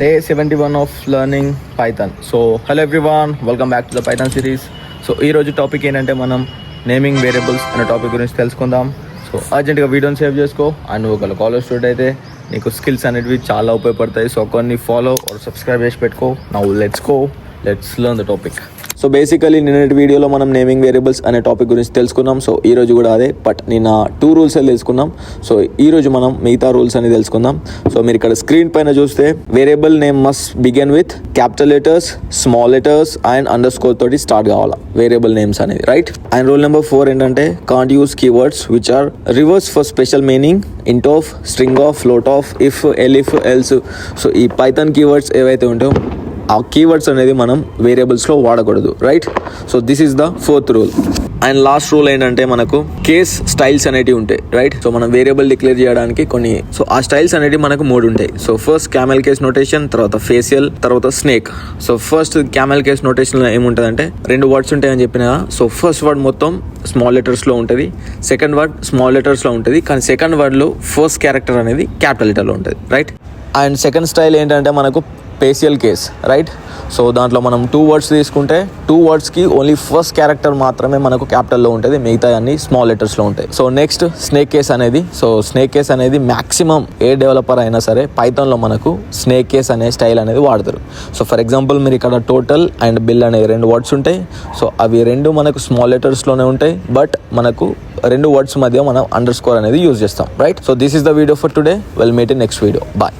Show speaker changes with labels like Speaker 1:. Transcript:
Speaker 1: Day 71 of learning Python. So hello everyone, welcome back to the Python series. So ఈరోజు topic ఏంటంటే మనం naming variables అనే topic గురించి తెలుసుకుందాం. సో అర్జెంట్గా వీడియోని సేవ్ చేసుకో అండ్ నువ్వు ఒకవేళ కాలేజ్ స్టూడెంట్ అయితే నీకు స్కిల్స్ అనేటివి చాలా ఉపయోగపడతాయి. సో కొన్ని ఫాలో ఆర్ సబ్స్క్రైబ్ చేసి పెట్టుకో. Now let's learn the topic. So basically నిన్నటి వీడియోలో మనం నేమింగ్ వేరియబుల్స్ అనే టాపిక్ గురించి తెలుసుకున్నాం. సో ఈ రోజు కూడా అదే, బట్ నిన్న 2 రూల్స్ అని తెలుసుకున్నాం. సో ఈ రోజు మనం మిగతా రూల్స్ అని తెలుసుకుందాం. సో మీరు ఇక్కడ స్క్రీన్ పైన చూస్తే variable name must begin with capital letters, small letters and underscore తోటి స్టార్ట్ కావాలా వేరియబుల్ నేమ్స్ అనేది, రైట్? అండ్ రూల్ నెంబర్ 4 ఏంటంటే can't use keywords which are reserved for special meaning, int of, string of, float of, if, elif, else. So ఈ Python keywords ఏవైతే ఉంటాయో ఆ keywords అనేది మనం వేరియబుల్స్లో వాడకూడదు, right? So this is the 4th rule. And last rule ఏంటంటే మనకు కేస్ స్టైల్స్ అనేటివి ఉంటాయి, రైట్? సో మనం వేరియబుల్ డిక్లేర్ చేయడానికి కొన్ని, సో ఆ స్టైల్స్ అనేటివి మనకు 3 ఉంటాయి. So first camel case notation, తర్వాత ఫేషియల్, తర్వాత snake. So first camel case నోటేషన్లో ఏముంటుందంటే 2 వర్డ్స్ ఉంటాయని చెప్పిన. సో ఫస్ట్ వర్డ్ మొత్తం స్మాల్ లెటర్స్లో ఉంటుంది, సెకండ్ వర్డ్ స్మాల్ లెటర్స్లో ఉంటుంది, కానీ సెకండ్ వర్డ్లో ఫస్ట్ క్యారెక్టర్ అనేది క్యాపిటల్ లెటర్లో ఉంటుంది, రైట్? అండ్ సెకండ్ స్టైల్ ఏంటంటే మనకు ఫేషియల్ కేస్, రైట్? సో దాంట్లో మనం 2 వర్డ్స్ తీసుకుంటే 2 వర్డ్స్కి ఓన్లీ ఫస్ట్ క్యారెక్టర్ మాత్రమే మనకు క్యాపిటల్లో ఉంటుంది, మిగతా అన్ని స్మాల్ లెటర్స్లో ఉంటాయి. సో నెక్స్ట్ స్నేక్ కేస్ అనేది. సో స్నేక్ కేస్ అనేది మ్యాక్సిమం ఏ డెవలపర్ అయినా సరే పైథాన్లో మనకు స్నేక్ కేస్ అనే స్టైల్ అనేది వాడతారు. సో ఫర్ ఎగ్జాంపుల్ మీరు ఇక్కడ టోటల్ అండ్ బిల్ అనే 2 వర్డ్స్ ఉంటాయి. సో అవి 2 మనకు స్మాల్ లెటర్స్లోనే ఉంటాయి, బట్ మనకు 2 వర్డ్స్ మధ్య మనం అండర్ స్కోర్ అనేది యూజ్ చేస్తాం, right? So this is the video for today. Will meet in next video. Bye.